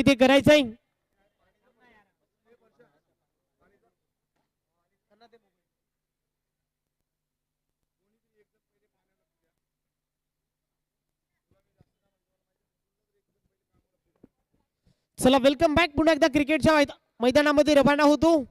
ते करायचंय. चला वेलकम बॅक पुन्हा एकदा क्रिकेटच्या मैदानामध्ये रवाना होतो.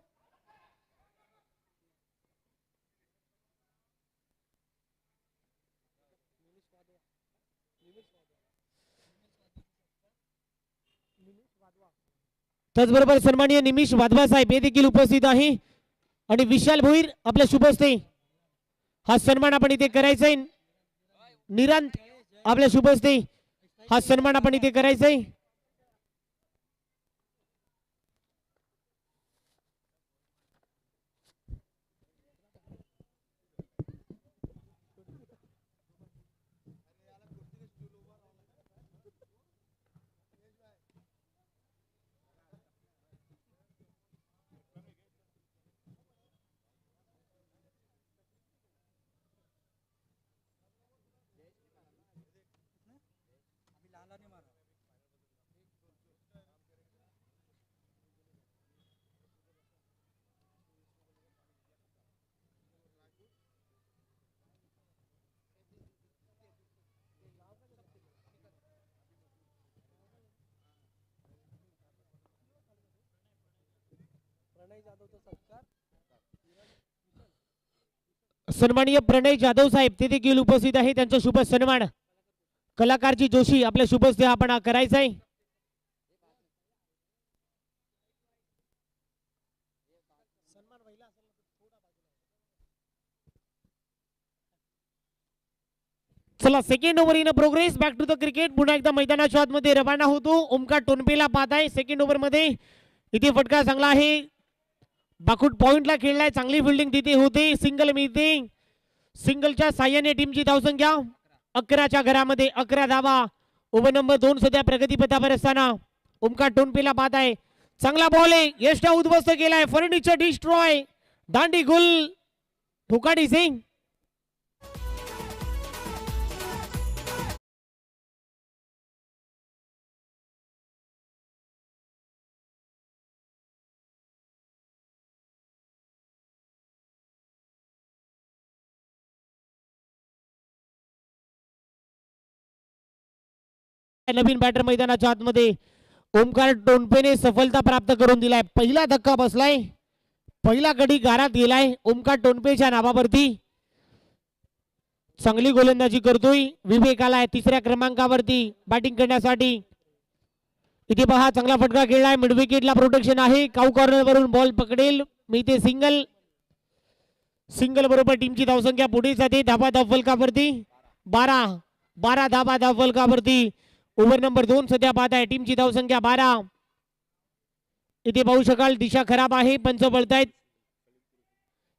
त्याचबरोबर सन्माननीय निमिष वाधवा साहेब हे देखील उपस्थित आहे आणि विशाल भोईर आपल्या शुभ हस्ते हा सन्मान आपण इथे करायचा आहे. निरांत आपल्या शुभ हस्ते हा सन्मान आपण इथे करायचा आहे. सन्माननीय प्रणय जाधव साहेब ते देखील उपस्थित आहे. त्यांचा शुभ सन्मान कलाकारजी जोशी आपल्या शुभ हस्ते आपण करायचा आहे. चला second over in progress. Back to the cricket. पुन्हा एकदा मैदानाच्या आतमध्ये रवाना होतो. ओमकार टोनपेला पाहत आहे सेकंड ओव्हर मध्ये. इथे फटका चांगला आहे. बाकुट पॉइंटला खेळलाय. चांगली फिल्डिंग तिथे होते. सिंगल मिळते. सिंगलच्या साह्याने टीमची धावसंख्या 11च्या घरामध्ये 11 धावा. ओव्हर नंबर 2 सध्या प्रगतीपथावर असताना ओमकार टोनपेला पाहत आहे. चांगला बॉल आहे. यष्टा उद्ध्वस्त केलाय. Furniture destroy. दांडी गुल ठोकाडी सिंग. नवीन बॅटर मैदानाच्या आतमध्ये ओमकार टोनपेने सफलता प्राप्त करून दिलाय. पहिला धक्का बसलाय. पहिला गडी गारात गेलाय ओमकार टोनपेच्या नावावरती. चांगली गोलंदाजी करतोय. विवेक आलाय तिसऱ्या क्रमांकावरती बॅटिंग करण्यासाठी. इथे पहा चांगला फटका खेळलाय. मिड विकेटला प्रोटेक्शन आहे. काऊ कॉर्नर वरून बॉल पकडेल. मी ते सिंगल. सिंगल बरोबर टीमची धावसंख्या पुढे जाते. धाबा धाव फलकावरती 12 धाबा धाव फलकावरती. ओव्हर नंबर 2 सध्या पाहत आहे. टीमची धावसंख्या 12. इथे पाहू शकाल दिशा खराब आहे. पंच बोलतायत.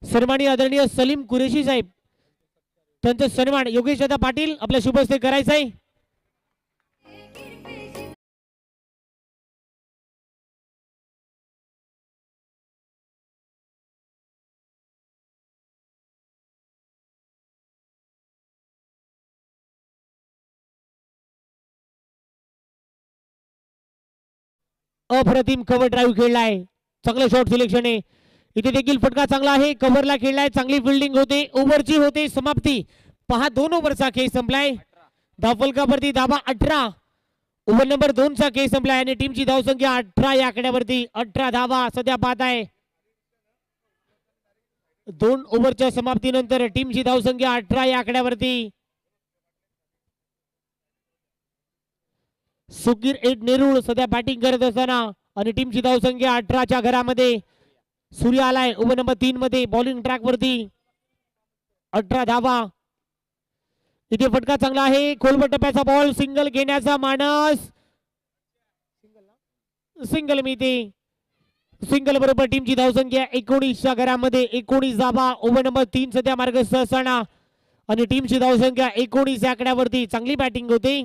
सन्माननीय आदरणीय सलीम कुरेशी साहेब त्यांचा सन्मान योगेश दादा पाटील आपल्या शुभ हस्ते करायचा आहे. अप्रतिम कव्हर ड्राईव्ह खेळलाय. चांगलं शॉट सिलेक्शन आहे. इथे देखील फटका चांगला आहे. कव्हरला खेळलाय. चांगली फिल्डिंग होते. ओव्हरची होते समाप्ती. पहा 2 ओव्हरचा खेळ संपलाय. धावफलकावरती धाबा 18. ओव्हर नंबर 2 चा खेळ संपलाय आणि टीमची धावसंख्या 18 या आकड्यावरती 18 धावा सध्या पाहत आहे. 2 ओव्हरच्या समाप्तीनंतर टीमची धावसंख्या 18 या आकड्यावरती. सुकीर 8 नेरुळ सध्या बॅटिंग करत असताना आणि टीमची धावसंख्या 18च्या घरामध्ये. सूर्य आलाय ओव्हर नंबर 3 मध्ये बॉलिंग ट्रॅक वरती. 18 धावा. इथे फटका चांगला आहे. खोलवर टप्प्याचा बॉल. सिंगल घेण्याचा मानस. सिंगल मिळते. सिंगल बरोबर टीमची धावसंख्या 19च्या घरामध्ये 19 धावा. ओव्हर नंबर 3 सध्या मार्गस्थ असताना आणि टीमची धावसंख्या 19 या आकड्यावरती. चांगली बॅटिंग होते.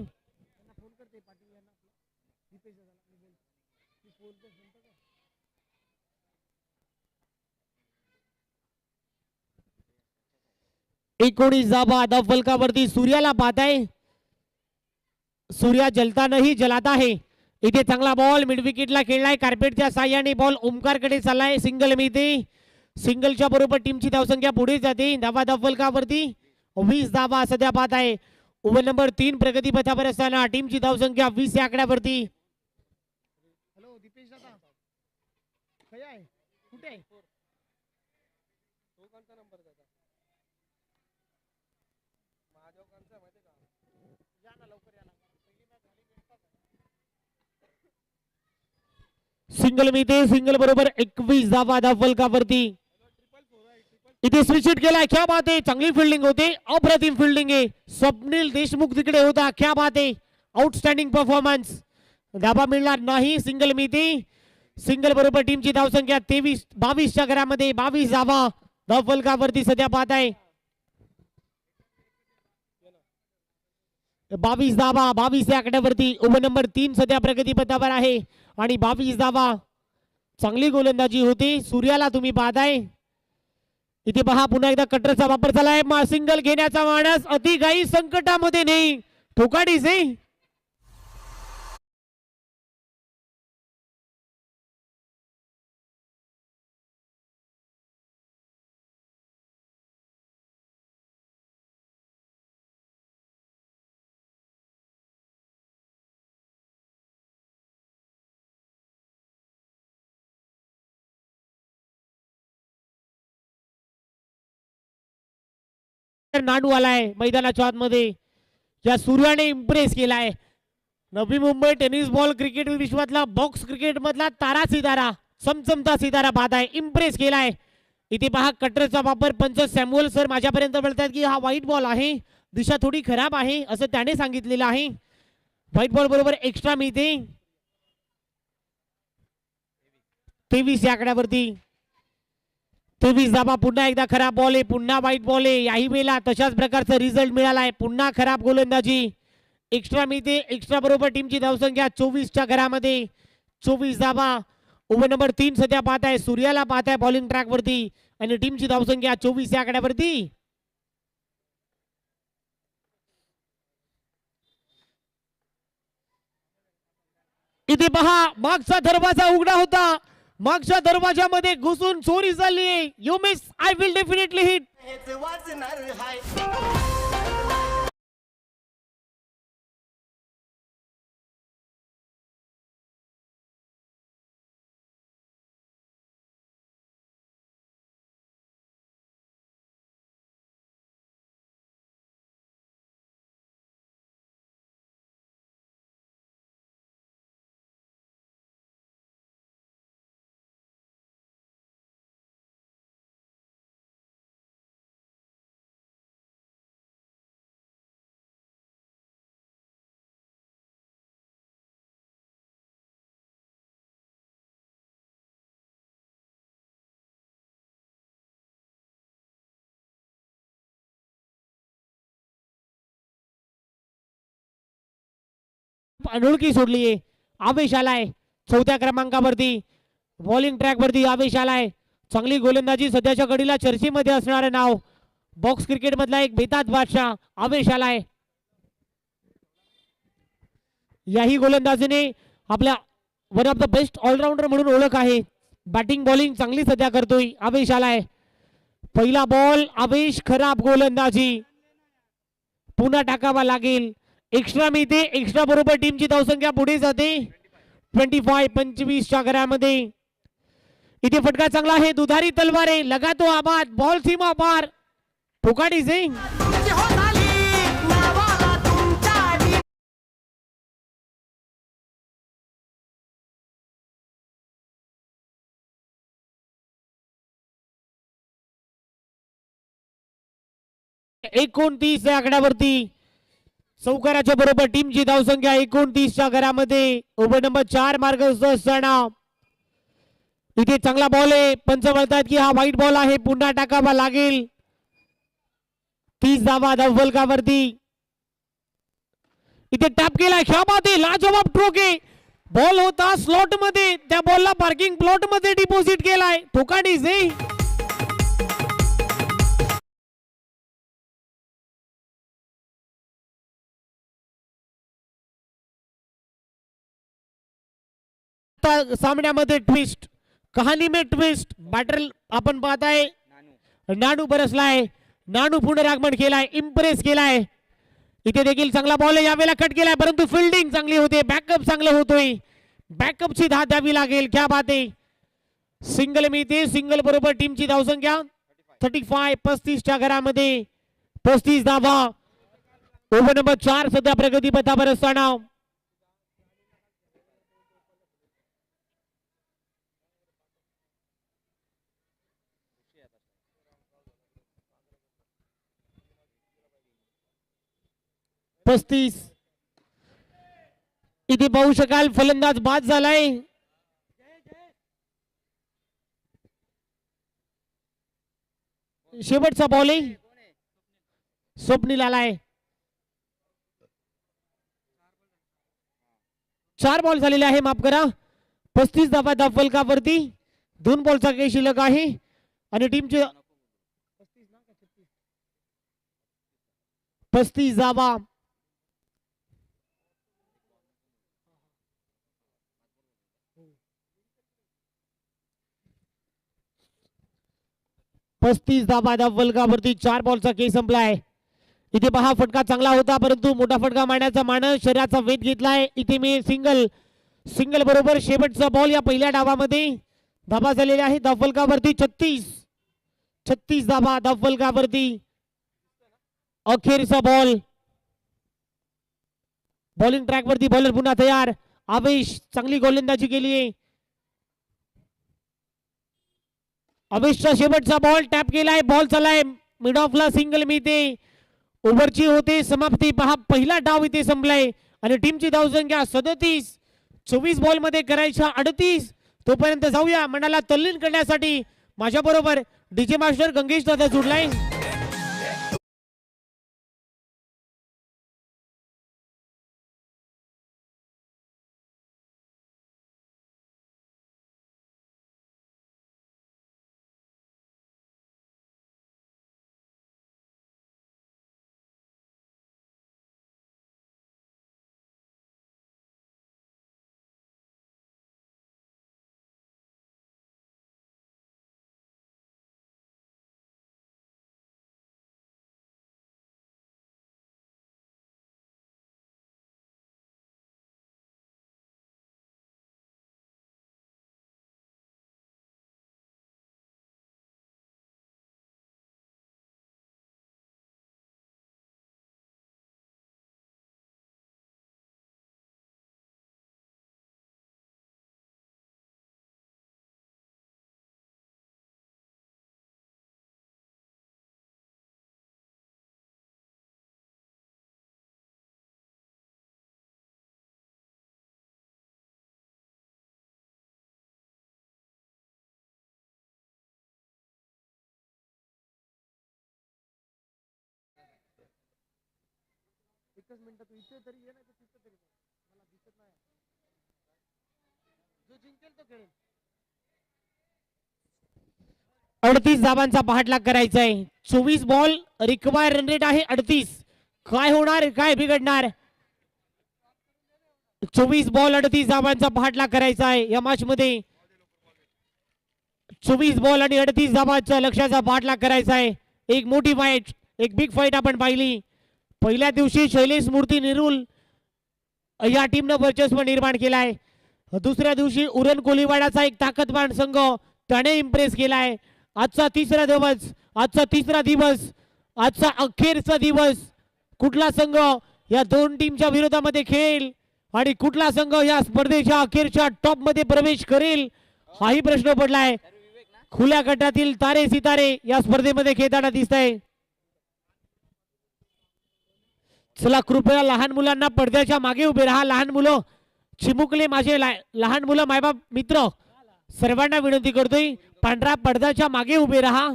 एकोणीस धावा धाव फलकावरती. सूर्याला पाहत आहे. सूर्या जलता नहीं जलाता है. इथे चांगला बॉल मिड विकेटला खेळलाय कार्पेटच्या साह्याने बॉल ओमकारकडे चाललाय सिंगल मिळते सिंगलच्या बरोबर टीमची धावसंख्या पुढे जाते धावा फलकावरती 20 धावा सध्या पाहत आहे ओव्हर नंबर 3 प्रगती पथावर असताना टीमची धावसंख्या 20 या आकड्यावरती हॅलो दीपेश दादा काय आहे कुठे आहे सिंगल मिळते सिंगल बरोबर 21 धावा फलकावरती इथे स्विच हिट केलाय क्या बात आहे चांगली फिल्डिंग होते अप्रतिम फिल्डिंग आहे स्वप्नील देशमुख तिकडे होता क्या बात आहे आउटस्टँडिंग परफॉर्मन्स धाबा मिळणार नाही सिंगल मिळते सिंगल बरोबर टीमची धावसंख्या 22 च्या घरामध्ये 22 धावा फलकावरती सध्या पाहत आहे 22 धावा 22 या आकड्यावरती ओव्हर नंबर 3 सध्या प्रगती पथावर आहे आणि 22 धावा चांगली गोलंदाजी होती सूर्याला तुम्ही पाहताय इथे पहा पुन्हा एकदा कटरचा वापर झालाय सिंगल घेण्याचा माणस अति काही संकटामध्ये नाही ठोकाडीच आहे नाडू आलाय मैदानाच्या आतमध्ये या सूर्याने इम्प्रेस केलाय Navi Mumbai tennis ball cricket विश्वातला बॉक्स क्रिकेट मधला तारा सितारा चमचमता सितारा पाहताय इम्प्रेस केलाय इथे पहा कटरचा वापर पंच सॅम्युअल सर माझ्यापर्यंत बोलतात की हा व्हाईट बॉल आहे दिशा थोडी खराब आहे असं त्याने सांगितलेलं आहे व्हाईट बॉल बरोबर एक्स्ट्रा मिळते 23 या आकड्यावरती 23 धावा पुन्हा एकदा खराब बॉल आहे पुन्हा व्हाईट बॉल आहे याही वेळेला तशाच प्रकारचा रिझल्ट मिळालाय पुन्हा खराब गोलंदाजी एक्स्ट्रा मिळते एक्स्ट्रा बरोबर टीमची धावसंख्या 24 च्या घरामध्ये 24 धावा ओव्हर नंबर 3 सध्या पाहत आहे सूर्याला पाहत आहे बॉलिंग ट्रॅक वरती आणि टीमची धावसंख्या 24 या आकड्यावरती इथे पहा मागचा दरवाजा उघडा होता मागच्या दरवाजामध्ये घुसून चोरी झाली you miss I will definitely hit अनोळखी सोडली आवेश आलाय चौथ्या क्रमांकावरती बॉलिंग ट्रॅक वरती आवेश आलाय चांगली गोलंदाजी सध्याच्या घडीला चर्चेमध्ये असणारे नाव बॉक्स क्रिकेट मधला एक बेताज बादशाह आवेश आलाय याही गोलंदाजीने आपल्या one of the best allrounder म्हणून ओळख आहे बॅटिंग बॉलिंग चांगली सध्या करतोय आवेश आलाय पहिला बॉल आवेश खराब गोलंदाजी पुन्हा टाकावा लागेल एक्स्ट्रा मिळते एक्स्ट्रा बरोबर टीमची धावसंख्या पुढे जाते 25 च्या घरामध्ये इथे फटका चांगला आहे दुधारी तलवारे लगा तो आबाद बॉल सीमा पार ठोकाडी सिंग एकोणतीस या आकड्यावरती चौकाराच्या बरोबर टीमची धावसंख्या 29 च्या घरामध्ये ओव्हर नंबर 4 मार्ग असताना इथे चांगला बॉल आहे पंच म्हणतात की हा व्हाईट बॉल आहे पुन्हा टाकावा लागेल 30 धावा फलकावरती इथे टॅप केला खेळामध्ये लाजवाब ट्रोके बॉल होता स्लॉट मध्ये त्या बॉलला पार्किंग प्लॉट मध्ये डिपॉझिट केलाय ठोकाडी आता सामन्यामध्ये ट्विस्ट, कहाणी में ट्विस्ट बॅटल आपण पाहताय. नानू बरसलाय, नानू पुनरागमन केलाय, इम्प्रेस केलाय. इथे देखील चांगला बॉल आहे, यावेळेला कट केलाय, परंतु फिल्डिंग चांगली होते, बॅकअप चांगलं होतोय, बॅकअपची धाव द्यावी लागेल. क्या बात आहे. सिंगल मिळते, सिंगल बरोबर टीमची धावसंख्या 35. 35च्या घरामध्ये 35 धावा. ओव्हर नंबर 4 सध्या प्रगती पथावर असताना इथे पाहू शकाल फलंदाज बाद झालाय. शेवटचा बॉल आहे, स्वप्नील आलाय. 4 बॉल झालेले आहे, माफ करा. 35 धावा धाव फलकावरती, 2 बॉलचा काही शिल्लक आहे आणि टीमचे 35 धावा. धावा धाव फलकावरती, 4 बॉलचा खेळ संपलाय. इथे पहा फटका चांगला होता, परंतु मोठा फटका मारण्याचा मानस, शरीराचा वेध घेतलाय. इथे मी सिंगल बरोबर शेवटचा बॉल या पहिल्या डावामध्ये. धावा झालेल्या आहे धाव फलकावरती 36 धावा धाव फलकावरती. अखेरचा बॉल, बॉलिंग ट्रॅक वरती बॉलर पुन्हा तयार. आवेश चांगली गोलंदाजी केली आहे. आवेशचा शेवटचा बॉल टॅप केलाय, बॉल चालाय मिड ऑफला, सिंगल मिळते. ओव्हरची होते समाप्ती. पहा पहिला डाव इथे संपलाय आणि टीमची धावसंख्या 37. 24 बॉल मध्ये करायच्या 38. तोपर्यंत जाऊया मनाला तल्लीन करण्यासाठी माझ्या बरोबर डीजे मास्टर गंगेश दादा जोडलाय. एकच मिनिट तू इथे तरी ये ना, तिथे तरी मला दिसत नाही. जो जिंकेल तो खेळेल. 38 धावांचा पाठलाग करायचा आहे. 24 बॉल रिक्वायर रन रेट आहे 38. काय होणार, काय बिघडणार. 24 बॉल 38 धावांचा पाठलाग करायचा आहे या मॅच मध्ये. 24 बॉल आणि 38 धावांच्या लक्ष्याचा पाठलाग करायचा आहे. एक मोठी फाईट, एक बिग फाईट आपण पाहिली. पहिल्या दिवशी शैलेश मूर्ती निरुल या टीमनं वर्चस्व निर्माण केलाय. दुसऱ्या दिवशी उरण कोलीवाडाचा एक ताकदवान संघ त्याने इम्प्रेस केलाय. आजचा तिसरा दिवस, आजचा अखेरचा दिवस. कुठला संघ या दोन टीमच्या विरोधामध्ये खेळेल आणि कुठला संघ या स्पर्धेच्या अखेरच्या टॉप मध्ये प्रवेश करेल हाही प्रश्न पडलाय. खुल्या गटातील तारे सितारे या स्पर्धेमध्ये खेळताना दिसत आहे. चला कृपया लहान मुलांना पडद्याच्या मागे उभे राहा. लहान मुलं चिमुकले माझे लहान मुलं मायबाप मित्र सर्वांना विनंती करतोय पांढरा पडद्याच्या मागे उभे राहा.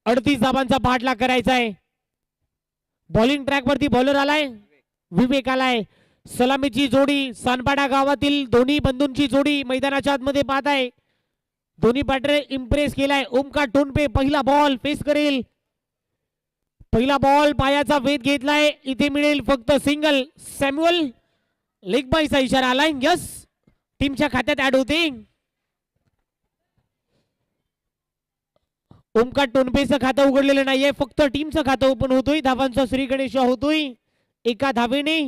38 धावांचा पाठलाग करायचा आहे. बॉलिंग ट्रॅक वरती बॉलर आलाय, विवेक आलाय. सलामीची जोडी सानपाडा गावातील दोन्ही बंधूंची जोडी मैदानाच्या आतमध्ये पाहत आहे. दोन्ही बॅटर इम्प्रेस केलाय. ओमकार टोनपे पहिला बॉल फेस करेल. पहिला बॉल पायाचा वेध घेतलाय. इथे मिळेल फक्त सिंगल. सॅम्युअल लेग बायचा इशारा आलाय. यस, टीमच्या खात्यात ऍड होते. ओमकार टोनपेचं खातं उघडलेलं नाहीये, फक्त टीमचं खातं ओपन होतोय. धावांचा श्री गणेश होतोय एका धावेने.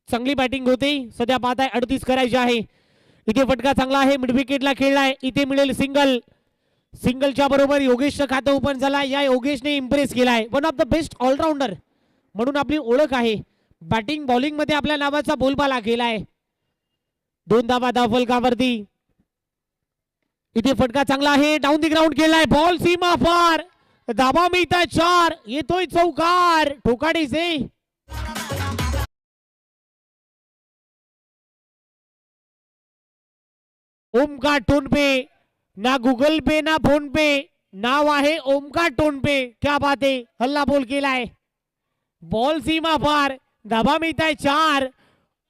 चांगली बॅटिंग होते. सध्या पाहताय 38 करायचे आहे. इथे फटका चांगला आहे, मिड विकेटला खेळलाय. इथे मिळेल सिंगल. सिंगलच्या बरोबर योगेशचं खातं ओपन झाला. या योगेशने इम्प्रेस केलाय. One of the best allrounder म्हणून आपली ओळख आहे. बॅटिंग बॉलिंग मध्ये आपल्या नावाचा बोलबाला केलाय. 2 धावा धावफलकावरती. इथे फटका चांगला आहे, डाऊन दी ग्राउंड खेळलाय. बॉल सीमा पार, धावा मिळतात 4. येतोय चौकार ठोकाडीचे. ओमकार टोनपे, ना गूगल पे ना फोन पे, नाव आहे ओमकार टोनपे. क्या बात आहे, हल्ला बोल केलाय. बॉल सीमा पार, धावा मिळताय 4.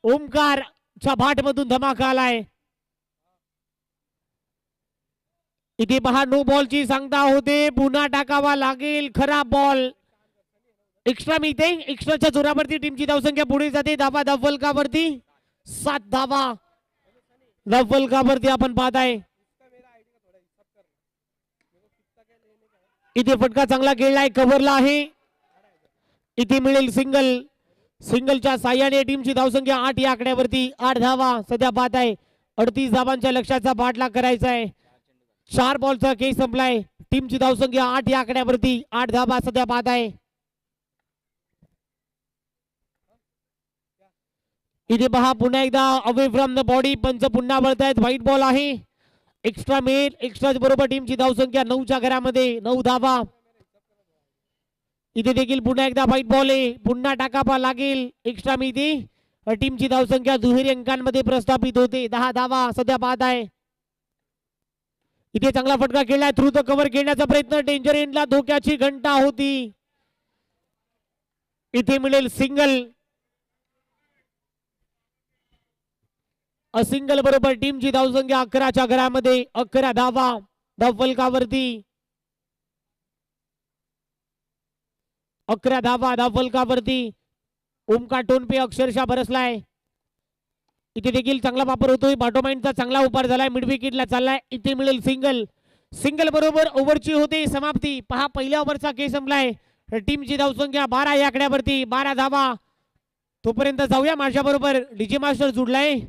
ओमकारच्या भाट मधून धमाका आलाय. इथे पहा नो बॉलची सांगता होते, पुन्हा टाकावा लागेल. खराब बॉल, एक्स्ट्रा मिळते. एक्स्ट्राच्या जोरावरती टीमची धावसंख्या पुढे जाते. धावा धावफलकावरती 7 धावा धावफलकावरती आपण पाहताय. इथे फटका चांगला खेळलाय, कव्हरला आहे. इथे मिळेल सिंगल. सिंगलच्या साह्याने टीमची धावसंख्या 8 या आकड्यावरती. 8 धावा सध्या पाहताय. 38 धावांच्या लक्ष्याचा पाठलाग करायचा आहे. 4 बॉलचा केस संपलाय. टीमची धावसंख्या 8 या आकड्यावरती. 8 धावा सध्या पाहताय. इथे पहा पुन्हा एकदा अवे फ्रॉम द बॉडी. पंच पुन्हा वळतायत. व्हाईट बॉल आहे. एक्स्ट्रा मिळेल. एक्स्ट्रा बरोबर टीमची धावसंख्या 9च्या घरामध्ये. 9 धावा. इथे देखील पुन्हा एकदा व्हाईट बॉल आहे. पुन्हा टाकावा लागेल. एक्स्ट्रा मिळते. टीमची धावसंख्या दुहेरी अंकांमध्ये प्रस्थापित होते. 10 धावा सध्या पाहत आहे. इथे चांगला फटका खेळलाय. थ्रू द कव्हर खेळण्याचा प्रयत्न. डेंजर एंडला धोक्याची घंटा होती. इथे मिळेल सिंगल. सिंगल बरोबर टीमची धावसंख्या 11च्या घरामध्ये. 11 धावा धावफलकावरती. 11 धावा धावफलकावरती. ओमकार टोनपे अक्षरशः बरसलाय. इथे देखील चांगला वापर होतोय. बॉटोमाइंडचा चांगला उपार झालाय. मिड विकेटला चाललाय. इथे मिळेल सिंगल. सिंगल बरोबर ओव्हरची होते समाप्ती. पहा पहिल्या ओव्हरचा खेळ संपलाय. टीमची धावसंख्या 12 या आकड्यावरती. 12 धावा. तोपर्यंत जाऊया माझ्या बरोबर डीजे मास्टर जुडलाय.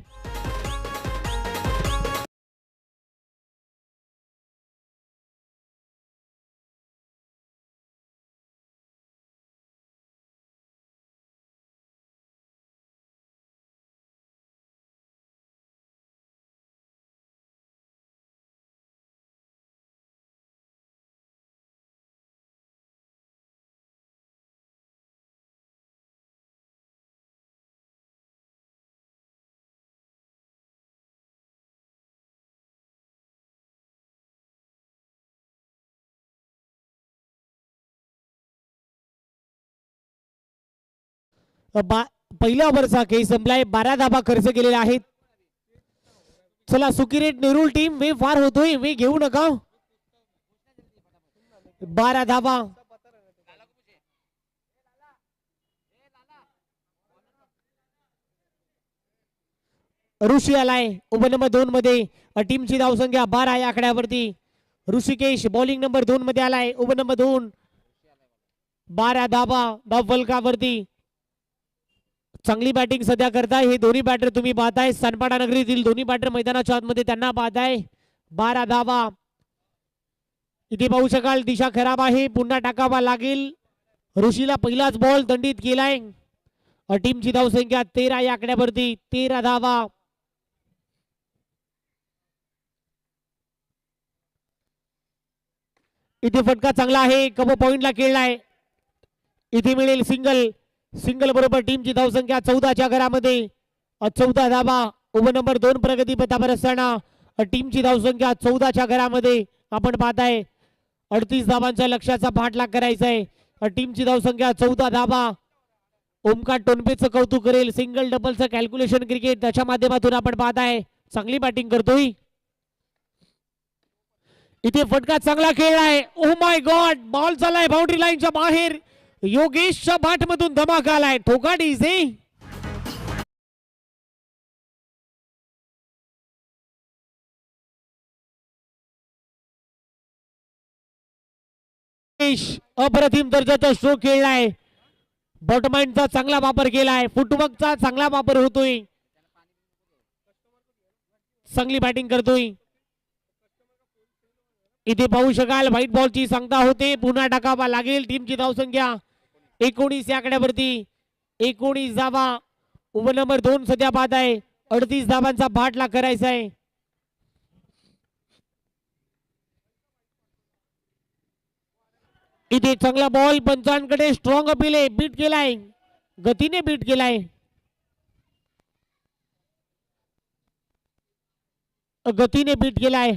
पहिल्या ओव्हरचा खेळ संपलाय. 12 धावा खर्च केलेल्या आहेत. चला सुकिरेट नेरूळ टीम वे फार होतोय, वे घेऊ नका. 12 धावा. ऋषी आलाय उभं नंबर 2 मध्ये. टीमची धावसंख्या 12 या आकड्यावरती. ऋषिकेश बॉलिंग नंबर 2 मध्ये आलाय उभं नंबर 2. 12 धावा धावफलकावरती. चांगली बॅटिंग सध्या करताय हे दोन्ही बॅटर. तुम्ही पाहताय सानपाडा नगरीतील दोन्ही बॅटर मैदानाच्या आतमध्ये त्यांना पाहताय. 12 धावा. इथे पाहू शकाल दिशा खराब आहे. पुन्हा टाकावा लागेल. ऋषीला पहिलाच बॉल दंडित केलाय. टीमची धावसंख्या 13 या आकड्यावरती. 13 धावा. इथे फटका चांगला आहे. कबो पॉइंटला खेळलाय. इथे मिळेल सिंगल. सिंगल बरोबर टीमची धावसंख्या 14च्या घरामध्ये. 14 धावा. उभं नंबर 2 प्रगती पथावर असताना टीमची धावसंख्या 14च्या घरामध्ये. आपण पाहताय 38 धावांच्या लक्ष्याचा पाठलाग करायचा आहे. टीमची धावसंख्या 14 धावा. ओमकार टोनपेचं कौतुक करेल. सिंगल डबलचं कॅल्क्युलेशन क्रिकेट त्याच्या माध्यमातून आपण पाहताय. चांगली बॅटिंग करतोय. इथे फटका चांगला खेळलाय. ओ माय गॉड, बॉल चाललाय बाउंड्री लाईनच्या बाहेर. योगेशच्या बाट मधून धमाका आलाय. ठोका डीजे. अप्रतिम दर्जाचा स्ट्रोक खेळलाय. बॉटमाइंडचा चांगला वापर केलाय. फुटवर्कचा चांगला वापर होतोय. चांगली बॅटिंग करतोय. इथे पाहू शकाल व्हाईट बॉलची सांगता होते. पुन्हा टाकावा लागेल. टीमची धावसंख्या 19 या आकड्यावरती. 19 धावा. ओव्हर नंबर 2 सध्या बाद आहे. 38 धावांचा पाठलाग करायचा आहे. इथे चांगला बॉल पंचांकडे. स्ट्रॉंग अपील आहे. बीट केलाय. गतीने बीट केलाय. गतीने बीट केलाय.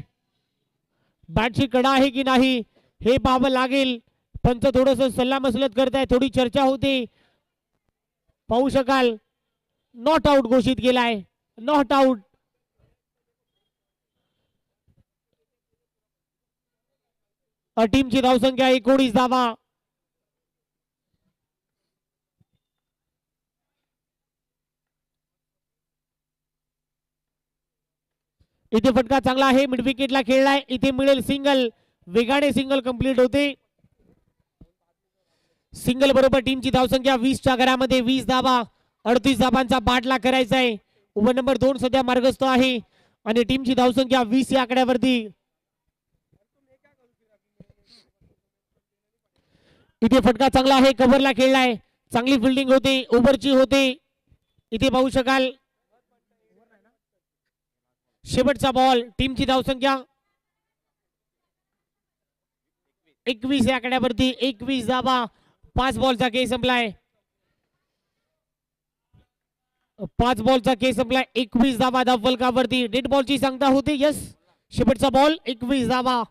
बॅटची कडा आहे की नाही हे पाहावं लागेल. पंच थोडस सल्ला मसलत करताय. थोडी चर्चा होते. पाहू शकाल नॉट आउट घोषित केलाय. Not out. टीमची धावसंख्या 19 धावा. इथे फटका चांगला आहे. मिड विकेटला खेळलाय. इथे मिळेल सिंगल. वेगाने सिंगल कंप्लीट होते. सिंगल बरोबर टीमची धावसंख्या 20 च्या घरामध्ये. 20 धावा. 38 धावांचा पाठलाग करायचा आहे. ओव्हर नंबर 2 सध्या मार्गस्थ आहे आणि टीमची धावसंख्या 20 या आकड्यावरती. इथे फटका चांगला आहे. कव्हरला खेळलाय. चांगली फिल्डिंग होते. ओव्हरची होते. इथे पाहू शकाल शेवटचा बॉल. टीमची धावसंख्या 21 या आकड्यावरती. 21 धावा. 5 बॉलचा खेळ संपलाय. 5 बॉलचा खेळ संपलाय. 21 धावा धाव फलकावरती. डेड बॉलची सांगता होते. यस शेवटचा बॉल. 21 धावा.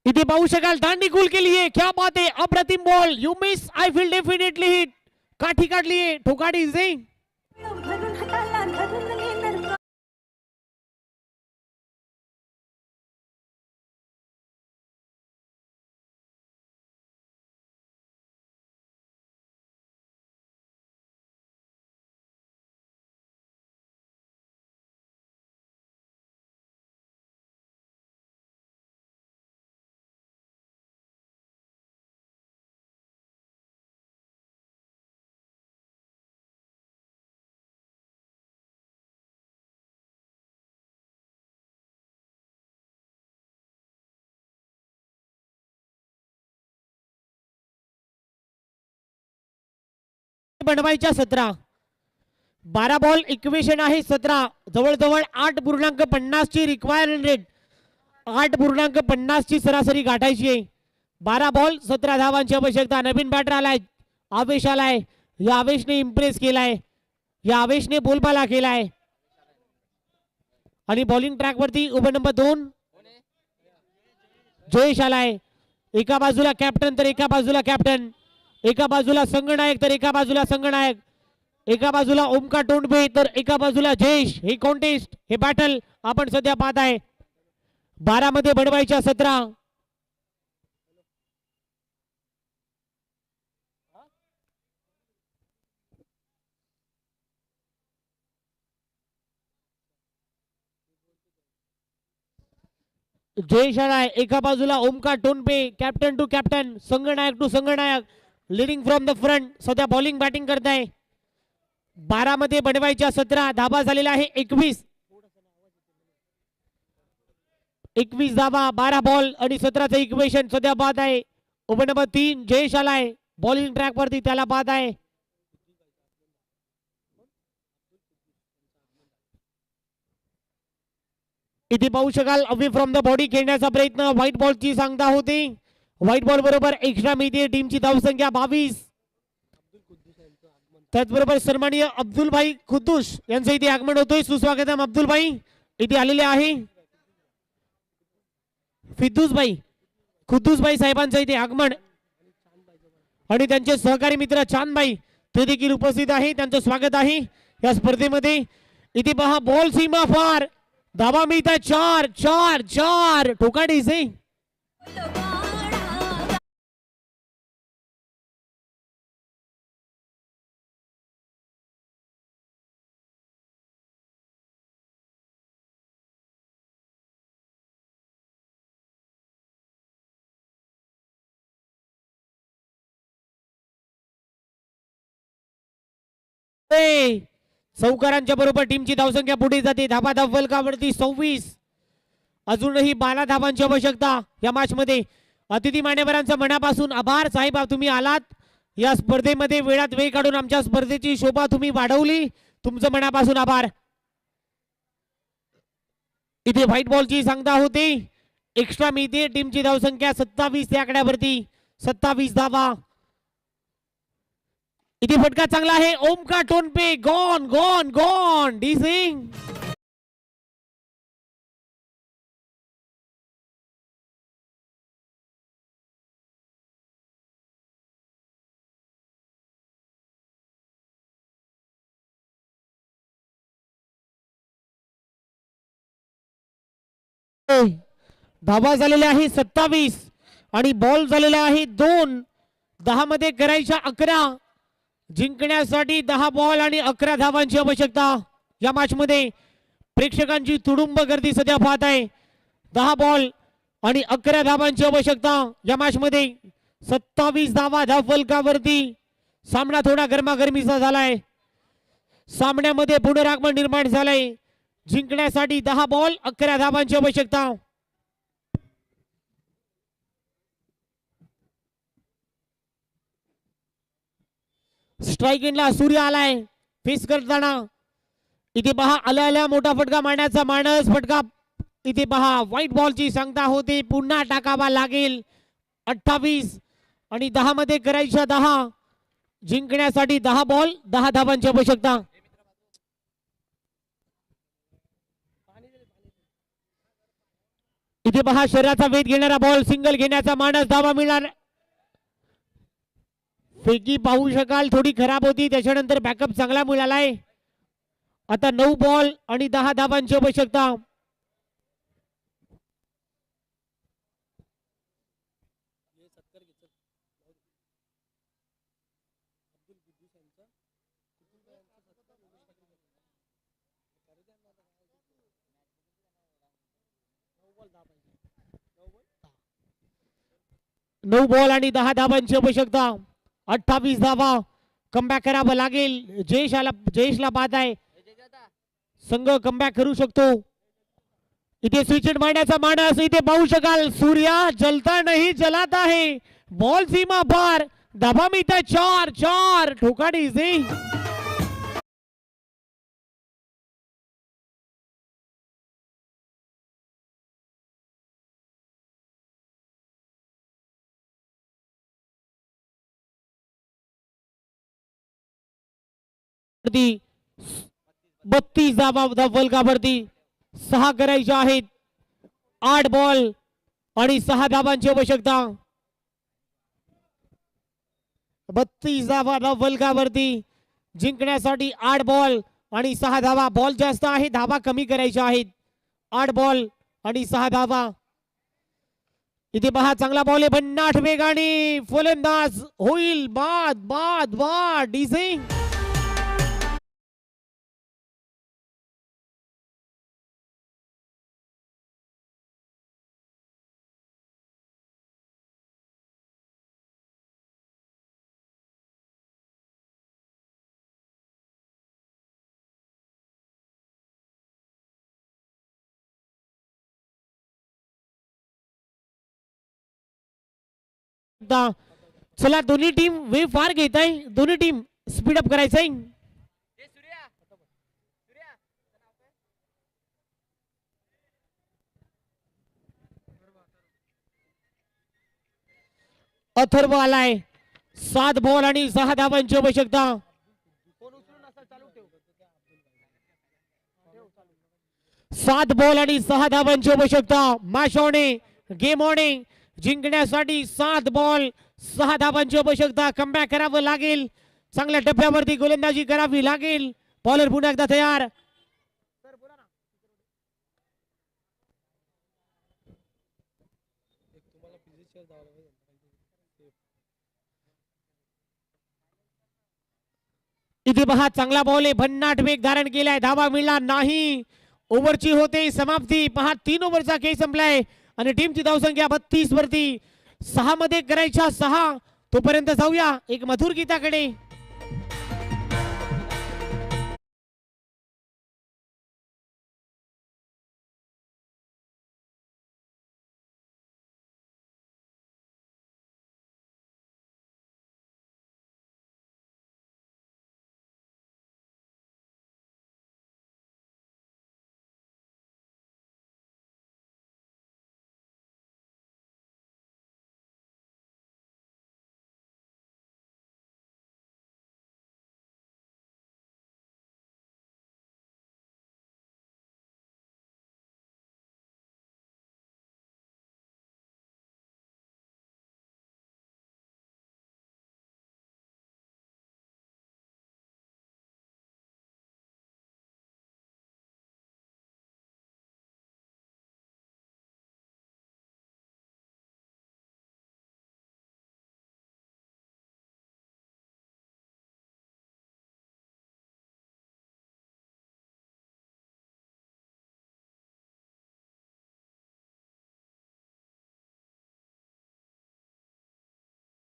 इथे पाहू शकाल दांडी कुल के लिए क्या बात है. अप्रतिम ball. You miss I feel definitely hit. काठी काढली. ठोकाडी झिंग. बनवायच्या 17. 12 बॉल इक्वेशन आहे 17. जवळजवळ 8.50 ची रिक्वायर्ड रेट. 8.50 ची सरासरी गाठायची आहे. 12 बॉल 17 धावांची आवश्यकता. नवीन बॅटर आलाय. आवेश आलाय. या आवेशने इम्प्रेस केलाय. या आवेशने बोलबाला केलाय आणि बॉलिंग ट्रॅक वरती ओव्हर नंबर 2 जयेश आलाय. एका बाजूला कॅप्टन तर एका बाजूला कॅप्टन. एका बाजूला संघनायक तर एका बाजूला संघनायक. एका बाजूला ओमकार टोंडबे तर एका बाजूला जयेश. हे कॉन्टेस्ट हे बॅटल आपण सध्या पाहत आहे. 12 मध्ये बनवायच्या 17. जयेश आलाय. एका बाजूला Omkar Tondbe captain to captain. संघनायक टू संघनायक. Leading from the front. सध्या बॉलिंग बॅटिंग करताय. 12 मध्ये बनवायच्या 17. धाबा झालेला आहे 21. 21 धाबा. 12 बॉल आणि 17चं इक्वेशन सध्या बाद आहे. ओव्हर नंबर 3 जयेश आलाय. बॉलिंग ट्रॅक वरती त्याला बाद आहे. इथे पाहू शकाल अवे फ्रॉम द बॉडी खेळण्याचा प्रयत्न. व्हाईट बॉलची सांगता होती. व्हाईट बॉल बरोबर एक्स्ट्रा मिळते. टीमची धावसंख्या 22. त्याचबरोबर सन्माननीय अब्दुल भाई खुद्दूस यांचं इथे आगमन होतोय. सुस्वागतम अब्दुल भाई इथे आलेले आहे. फिद्दूस भाई खुद्दूस भाई साहेबांचं इथे आगमन आणि त्यांचे सहकारी मित्र चांद भाई ते देखील उपस्थित आहे. त्यांचं स्वागत आहे या स्पर्धेमध्ये. इथे पहा बॉल सीमा फार. धावा मिळतात 4 4 4. ठोकाडी सिंग. चौकारांच्या बरोबर टीमची धावसंख्या पुढे जाते. धाबा धाव फलकावरती 26. अजूनही 12 धावांची आवश्यकता या मॅच मध्ये. अतिथी मान्यवरांचा मनापासून आभार साहेब, तुम्ही आलात या स्पर्धेमध्ये, वेळात वेळ काढून आमच्या स्पर्धेची शोभा तुम्ही वाढवली, तुमचं मनापासून आभार. इथे व्हाईट बॉलची सांगता होते, एक्स्ट्रा मिळते. टीमची धावसंख्या 27 या आकड्यावरती 27 धावा. इथे फटका चांगला आहे. Omkar Tonpe gone gone gone. डी सिंग धावा झालेल्या आहे 27 आणि बॉल झालेला आहे 2. 10 मध्ये करायच्या 11. जिंकण्यासाठी 10 बॉल आणि 11 धावांची आवश्यकता या मॅच मध्ये. प्रेक्षकांची तुडुंब गर्दी सध्या पाहत आहे. 10 बॉल आणि 11 धावांची आवश्यकता या मॅच मध्ये. 27 धावा धाव फलकावरती. सामना थोडा गरमागरमीचा झालाय. सामन्यामध्ये पुनरागमन निर्माण झालंय. जिंकण्यासाठी 10 बॉल 11 धावांची आवश्यकता. स्ट्राइक एंडला सूर्य आलाय फेस करताना. इथे पहा आल्या मोठा फटका मारण्याचा मानस. फटका इथे पहा. व्हाईट बॉलची सांगता होते, पुन्हा टाकावा लागेल. 28 आणि 10 मध्ये करायच्या 10. जिंकण्यासाठी 10 बॉल 10 धावांची आवश्यकता. इथे पहा शरीराचा वेध घेणारा बॉल, सिंगल घेण्याचा मानस. धावा मिळणार. फेकी पाहू शकाल थोडी खराब होती, त्याच्यानंतर बॅकअप चांगला मिळालाय. आता 9 बॉल आणि 10 धावांची आवश्यकता. नऊ बॉल आणि 10 धावांची आवश्यकता. 28 धावा. कमबॅक करावं लागेल. जयेशला बाद आहे. संघ कमबॅक करू शकतो. इथे स्विच मारण्याचा मानस. इथे पाहू शकाल सूर्या जलता नाही जलाता है. बॉल सीमा पार. धावा मिळतात 4. ठोकाडी वरती 32 धावा फलकावरती. 6 करायच्या आहेत. 8 बॉल आणि 6 धावांची आवश्यकता. 32 धावा फलकावरती. जिंकण्यासाठी 8 बॉल आणि 6 धावा. बॉल जास्त आहे, धावा कमी करायच्या आहेत. 8 बॉल आणि 6 धावा. इथे पहा चांगला बॉल आहे. भन्नाट वेगाने फलंदाज होईल. बाद बाद बाद. डिसिंग चला दोन्ही टीम वे फार घेत आहे. दोन्ही टीम स्पीड अप करायचंय. अथर्व आलाय. 7 बॉल आणि 6 धावांची आवश्यकता. 7 बॉल आणि 6 धावांची आवश्यकता. मॅच ऑन आहे, गेम ऑन आहे. जिंकण्यासाठी 7 बॉल 6 धावांची आवश्यकता. कमबॅक करावं लागेल. चांगल्या टप्प्यावरती गोलंदाजी करावी लागेल. बॉलर पुन्हा एकदा तयार. इथे पहा चांगला बॉल आहे. भन्नाट वेग धारण केलाय. धावा मिळणार नाही. ओव्हरची होते समाप्ती. पहा 3 ओव्हरचा खेळ संपलाय आणि टीमची धावसंख्या 32 वरती. 6 मध्ये करायच्या 6. तोपर्यंत जाऊया एक मधुर गीताकडे.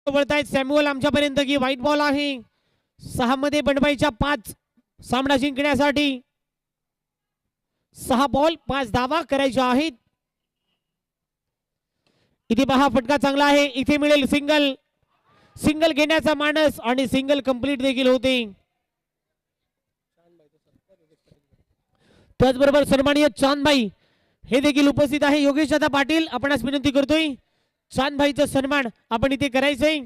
वळतायत सॅम्युअल आमच्यापर्यंत की व्हाईट बॉल आहे 6 मध्ये बनवायच्या 5 सामना जिंकण्यासाठी 6 बॉल 5 धावा करायच्या आहेत. इथे पहा फटका चांगला आहे इथे मिळेल सिंगल सिंगल घेण्याचा मानस आणि सिंगल कंप्लीट देखील होते. त्याचबरोबर सन्माननीय चांदभाई हे देखील उपस्थित आहे. योगेश दादा पाटील आपणास विनंती करतोय चांदभाईचा सन्मान आपण इथे करायचंय.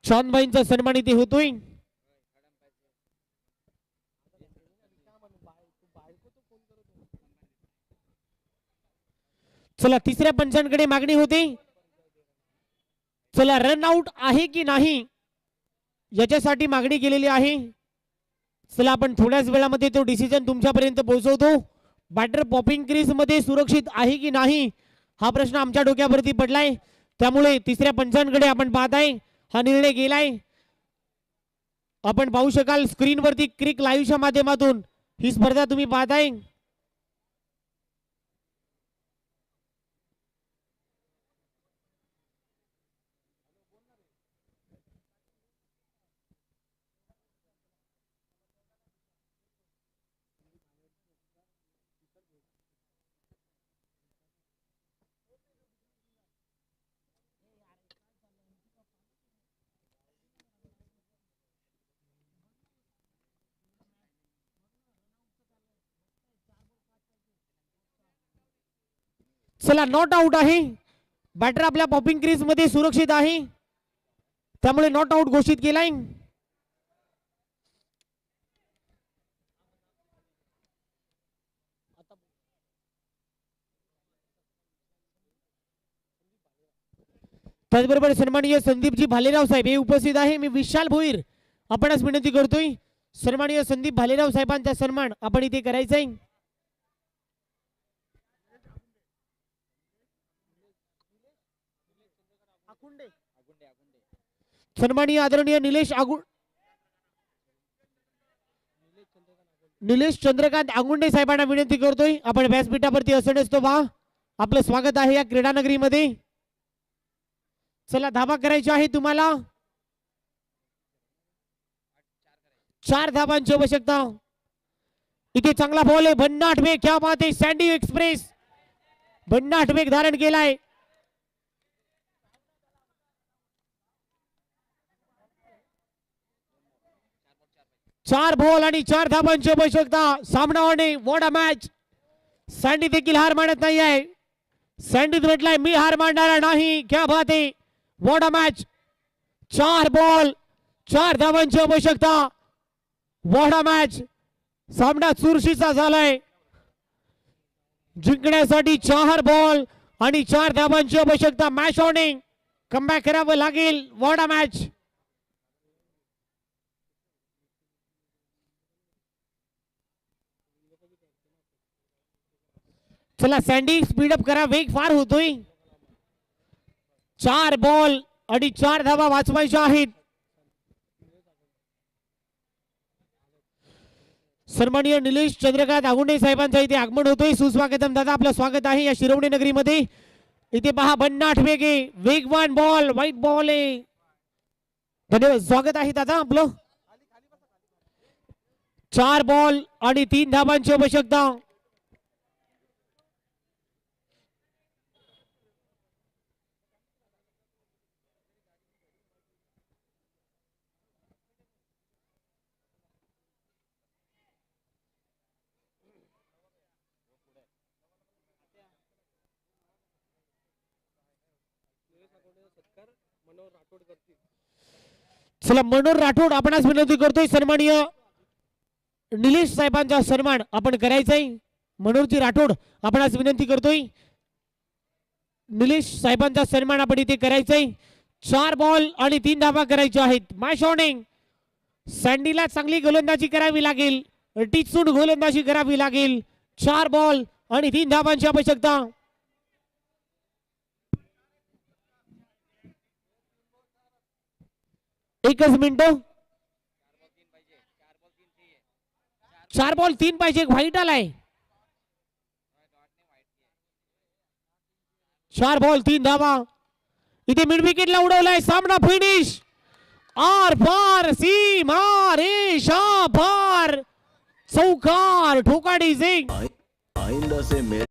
चांदभाईंचा सन्मान इथे होतोय. चला तिसऱ्या पंचांकडे मागणी होते. चला रन आउट आहे की नाही याच्यासाठी मागणी केलेली आहे. चला आपण थोड्याच वेळामध्ये तो डिसिजन तुमच्यापर्यंत पोहोचवतो. बॅटर पॉपिंग क्रीज मध्ये सुरक्षित आहे की नाही हा प्रश्न आमच्या डोक्यावरती पडलाय. त्यामुळे तिसऱ्या पंचांकडे आपण पाहताय हा निर्णय गेलाय. आपण पाहू शकाल स्क्रीनवरती क्रिक लाईव्हच्या माध्यमातून ही स्पर्धा तुम्ही पाहताय. चला नॉट आउट आहे. बॅटर आपल्या पॉपिंग क्रीज मध्ये सुरक्षित आहे त्यामुळे नॉट आउट घोषित केलाय. त्याचबरोबर सन्माननीय संदीपजी भालेराव साहेब हे उपस्थित आहे. मी विशाल भोईर आपणच विनंती करतोय सन्माननीय संदीप भालेराव साहेबांचा सन्मान आपण इथे करायचा आहे. सन्माननीय आदरणीय निलेश चंद्रकांत आगुंडे साहेबांना विनंती करतोय आपण व्यासपीठावरती असण्यास तो पहा. आपलं स्वागत आहे या क्रीडा नगरीमध्ये. चला धावा करायची आहे तुम्हाला 4 धावांची आवश्यकता. इथे चांगला बॉल आहे भन्नाट वेग क्या बात आहे. सँडी एक्सप्रेस भन्नाट वेग धारण केलाय. चार बॉल आणि 4 धावांची आवश्यकता. सामना होणे व्हॉट अ मॅच. सँडी देखील हार मानत नाही आहे. सँडी म्हटलाय मी हार मानणार नाही. क्या बात आहे व्हॉट अ मॅच. 4 बॉल 4 धावांची आवश्यकता. What a match. सामना चुरशीचा झालाय. जिंकण्यासाठी 4 बॉल आणि 4 धावांची आवश्यकता. मॅच होणे कमबॅक करावं लागेल. What a match. चला सँडी स्पीडअप करा वेग फार होतोय. 4 बॉल आणि 4 धावा वाचवायच्या आहेत. सन्माननीय निलेश चंद्रकांत आगुंडे साहेबांचं इथे आगमन होतोय. सुस्वागतम दादा आपलं स्वागत आहे या शिरवणे नगरीमध्ये. इथे पहा भन्नाट वेग आहे वेगवान बॉल व्हाईट बॉल आहे. धन्यवाद स्वागत आहे दादा आपलं. 4 बॉल आणि 3 धावांची आवश्यकता. चला मनोहर राठोड आपणास विनंती करतोय सन्माननीय निलेश साहेबांचा सन्मान आपण करायचंय. मनोहरजी राठोड आपणास विनंती करतोय निलेश साहेबांचा सन्मान आपण इथे करायचंय. 4 बॉल आणि 3 धावा करायच्या आहेत. मॅच ऑनिंग. सँडीला चांगली गोलंदाजी करावी लागेल. टिचून गोलंदाजी करावी लागेल. 4 बॉल आणि 3 धावांची आवश्यकता. एकच मिनिट. 4 बॉल 3 पाहिजे, एक व्हाईट आलाय. 4 बॉल 3 धावा. इथे मिड विकेटला उडवलाय, सामना फिनिश. आर पार सीमा रेषा पार, चौकार ठोकाडी सिंग. आइंदा से मेरे